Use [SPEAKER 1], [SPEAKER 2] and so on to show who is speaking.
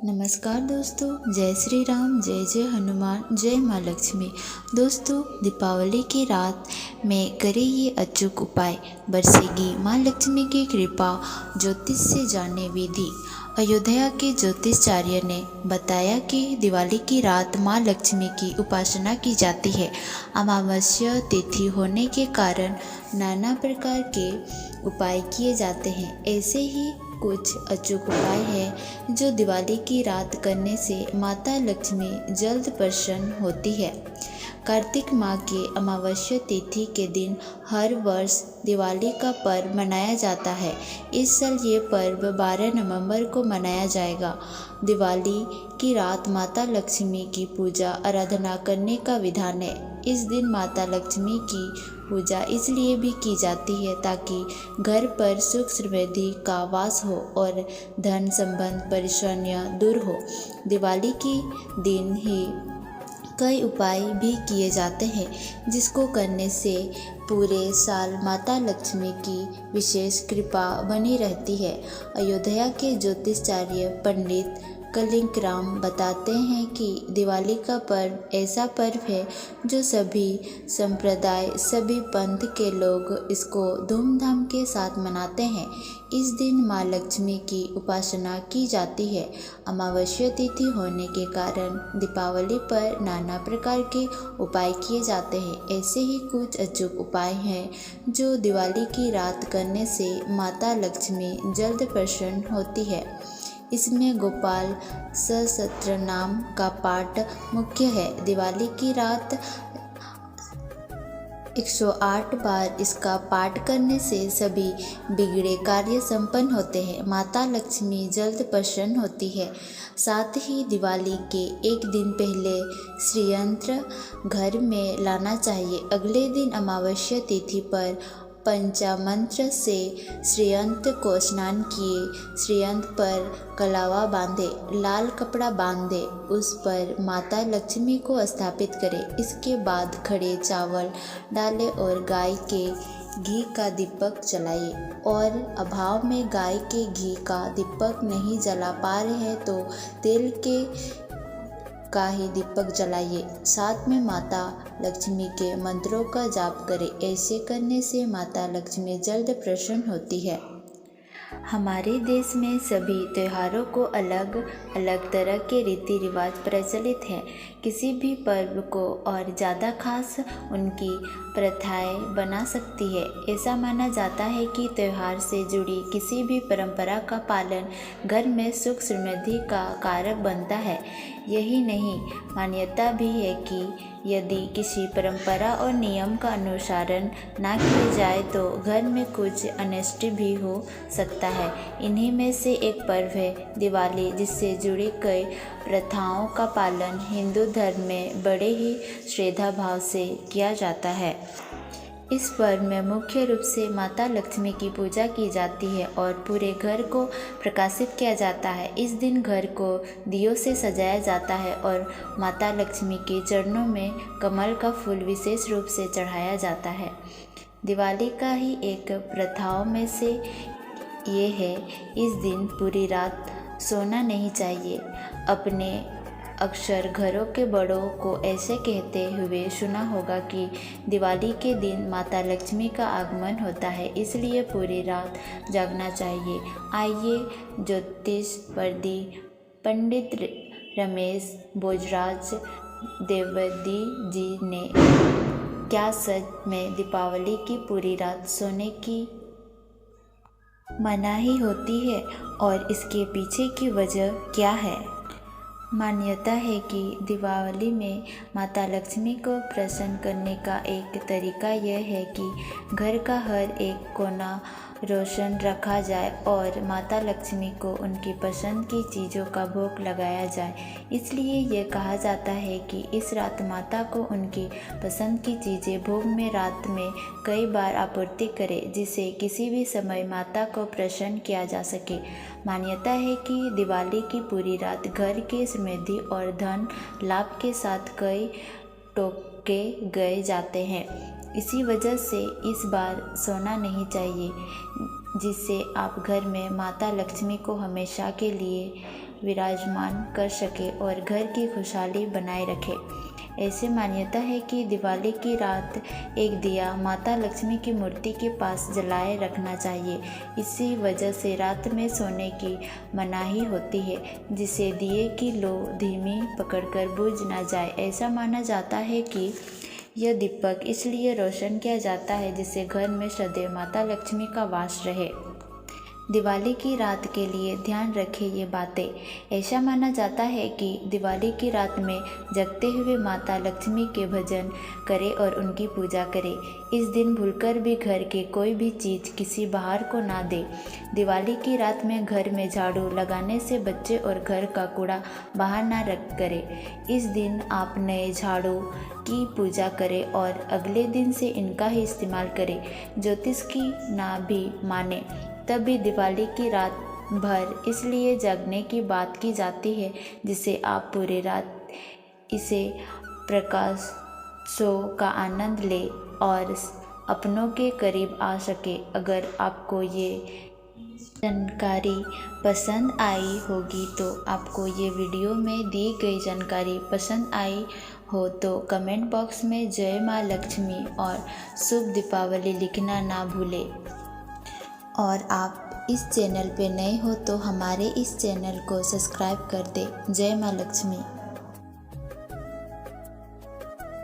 [SPEAKER 1] नमस्कार दोस्तों, जय श्री राम, जय जय हनुमान, जय माँ लक्ष्मी। दोस्तों, दीपावली की रात में करें ये अचूक उपाय, बरसेगी माँ लक्ष्मी की कृपा। ज्योतिष से जाने विधि। अयोध्या के ज्योतिषाचार्य ने बताया कि दिवाली की रात माँ लक्ष्मी की उपासना की जाती है। अमावस्या तिथि होने के कारण नाना प्रकार के उपाय किए जाते हैं। ऐसे ही कुछ अचूक उपाय हैं जो दिवाली की रात करने से माता लक्ष्मी जल्द प्रसन्न होती है। कार्तिक माह के अमावस्या तिथि के दिन हर वर्ष दिवाली का पर्व मनाया जाता है। इस साल ये पर्व 12 नवंबर को मनाया जाएगा। दिवाली की रात माता लक्ष्मी की पूजा आराधना करने का विधान है। इस दिन माता लक्ष्मी की पूजा इसलिए भी की जाती है ताकि घर पर सुख समृद्धि का वास हो और धन संबंध परेशानियां दूर हो। दिवाली के दिन ही कई उपाय भी किए जाते हैं जिसको करने से पूरे साल माता लक्ष्मी की विशेष कृपा बनी रहती है। अयोध्या के ज्योतिषाचार्य पंडित कलिंगराम बताते हैं कि दिवाली का पर्व ऐसा पर्व है जो सभी संप्रदाय, सभी पंथ के लोग इसको धूमधाम के साथ मनाते हैं। इस दिन माँ लक्ष्मी की उपासना की जाती है। अमावस्या तिथि होने के कारण दीपावली पर नाना प्रकार के उपाय किए जाते हैं। ऐसे ही कुछ अचूक उपाय हैं जो दिवाली की रात करने से माता लक्ष्मी जल्द प्रसन्न होती है। इसमें गोपाल सहस्त्र नाम का पाठ मुख्य है। दिवाली की रात 108 बार इसका पाठ करने से सभी बिगड़े कार्य संपन्न होते हैं। माता लक्ष्मी जल्द प्रसन्न होती है। साथ ही दिवाली के एक दिन पहले श्रीयंत्र घर में लाना चाहिए। अगले दिन अमावस्या तिथि पर पंचामंत्र से श्रीयंत्र को स्नान किए, श्रीयंत्र पर कलावा बांधे, लाल कपड़ा बांधे, उस पर माता लक्ष्मी को स्थापित करें। इसके बाद खड़े चावल डालें और गाय के घी का दीपक जलाइए। और अभाव में गाय के घी का दीपक नहीं जला पा रहे हैं तो तेल के का ही दीपक जलाइए। साथ में माता लक्ष्मी के मंत्रों का जाप करें। ऐसे करने से माता लक्ष्मी जल्द प्रसन्न होती है। हमारे देश में सभी त्योहारों को अलग अलग तरह के रीति रिवाज प्रचलित हैं। किसी भी पर्व को और ज़्यादा खास उनकी प्रथाएं बना सकती है। ऐसा माना जाता है कि त्यौहार से जुड़ी किसी भी परंपरा का पालन घर में सुख समृद्धि का कारक बनता है। यही नहीं, मान्यता भी है कि यदि किसी परंपरा और नियम का अनुसरण ना किया जाए तो घर में कुछ अनिष्ट भी हो सकता है। इन्हीं में से एक पर्व है दिवाली, जिससे जुड़ी कई प्रथाओं का पालन हिंदू धर्म में बड़े ही श्रद्धा भाव से किया जाता है। इस पर्व में मुख्य रूप से माता लक्ष्मी की पूजा की जाती है और पूरे घर को प्रकाशित किया जाता है। इस दिन घर को दियों से सजाया जाता है और माता लक्ष्मी के चरणों में कमल का फूल विशेष रूप से चढ़ाया जाता है। दिवाली का ही एक प्रथाओं में से ये है, इस दिन पूरी रात सोना नहीं चाहिए। अपने अक्सर घरों के बड़ों को ऐसे कहते हुए सुना होगा कि दिवाली के दिन माता लक्ष्मी का आगमन होता है, इसलिए पूरी रात जागना चाहिए। आइए ज्योतिष वर्दी पंडित रमेश भोजराज द्विवेदी जी ने क्या सच में दीपावली की पूरी रात सोने की मनाही होती है और इसके पीछे की वजह क्या है। मान्यता है कि दीपावली में माता लक्ष्मी को प्रसन्न करने का एक तरीका यह है कि घर का हर एक कोना रोशन रखा जाए और माता लक्ष्मी को उनकी पसंद की चीज़ों का भोग लगाया जाए। इसलिए यह कहा जाता है कि इस रात माता को उनकी पसंद की चीज़ें भोग में रात में कई बार आपूर्ति करें, जिससे किसी भी समय माता को प्रसन्न किया जा सके। मान्यता है कि दिवाली की पूरी रात घर के समृद्धि और धन लाभ के साथ कई टोके गए जाते हैं। इसी वजह से इस बार सोना नहीं चाहिए, जिससे आप घर में माता लक्ष्मी को हमेशा के लिए विराजमान कर सके और घर की खुशहाली बनाए रखे। ऐसे मान्यता है कि दिवाली की रात एक दिया माता लक्ष्मी की मूर्ति के पास जलाए रखना चाहिए। इसी वजह से रात में सोने की मनाही होती है, जिससे दिए की लो धीमी पकड़कर बुझ ना जाए। ऐसा माना जाता है कि यह दीपक इसलिए रोशन किया जाता है जिससे घर में सदैव माता लक्ष्मी का वास रहे। दिवाली की रात के लिए ध्यान रखें ये बातें। ऐसा माना जाता है कि दिवाली की रात में जगते हुए माता लक्ष्मी के भजन करें और उनकी पूजा करें। इस दिन भूलकर भी घर के कोई भी चीज़ किसी बाहर को ना दे। दिवाली की रात में घर में झाड़ू लगाने से बच्चे और घर का कूड़ा बाहर ना रख करें। इस दिन आप नए झाड़ू की पूजा करें और अगले दिन से इनका ही इस्तेमाल करें। ज्योतिष की ना भी माने तब भी दिवाली की रात भर इसलिए जगने की बात की जाती है जिससे आप पूरी रात इसे प्रकाशों का आनंद ले और अपनों के करीब आ सके। अगर आपको ये जानकारी पसंद आई होगी तो आपको ये वीडियो में दी गई जानकारी पसंद आई हो तो कमेंट बॉक्स में जय माँ लक्ष्मी और शुभ दीपावली लिखना ना भूलें। और आप इस चैनल पे नए हो तो हमारे इस चैनल को सब्सक्राइब कर दें। जय माँ लक्ष्मी।